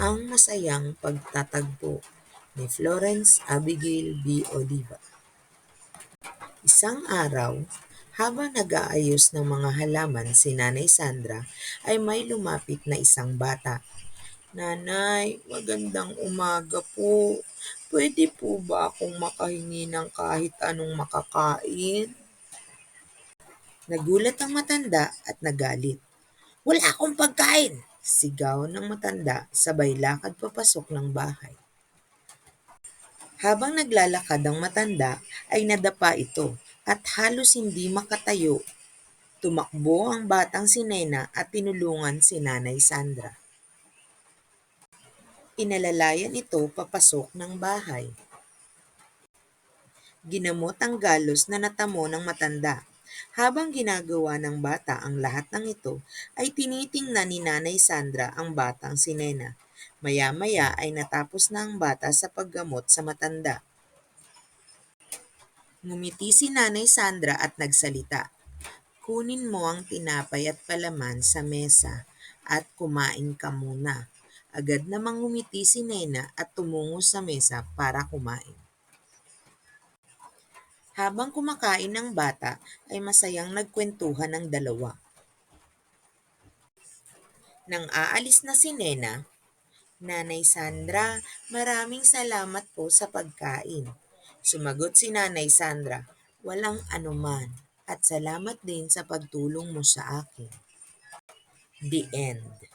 Ang Masayang Pagtatagpo ni Florence Abigail B. Oliva. Isang araw, habang nag-aayos ng mga halaman si Nanay Sandra, ay may lumapit na isang bata. "Nanay, magandang umaga po. Pwede po ba akong makahingi ng kahit anong makakain?" Nagulat ang matanda at nagalit. "Wala akong pagkain!" sigaw ng matanda sabay lakad papasok ng bahay. Habang naglalakad ang matanda ay nadapa ito at halos hindi makatayo. Tumakbo ang batang si Nena at tinulungan si Nanay Sandra. Inalalayan ito papasok ng bahay. Ginamot ang galos na natamo ng matanda. Habang ginagawa ng bata ang lahat ng ito, ay tinitingnan ni Nanay Sandra ang batang si Nena. Maya-maya ay natapos na ang bata sa paggamot sa matanda. Ngumiti si Nanay Sandra at nagsalita. "Kunin mo ang tinapay at palaman sa mesa at kumain ka muna." Agad namang ngumiti si Nena at tumungo sa mesa para kumain. Habang kumakain ng bata, ay masayang nagkwentuhan ng dalawa. Nang aalis na si Nena, "Nanay Sandra, maraming salamat po sa pagkain." Sumagot si Nanay Sandra, "Walang anuman, at salamat din sa pagtulong mo sa akin." The end.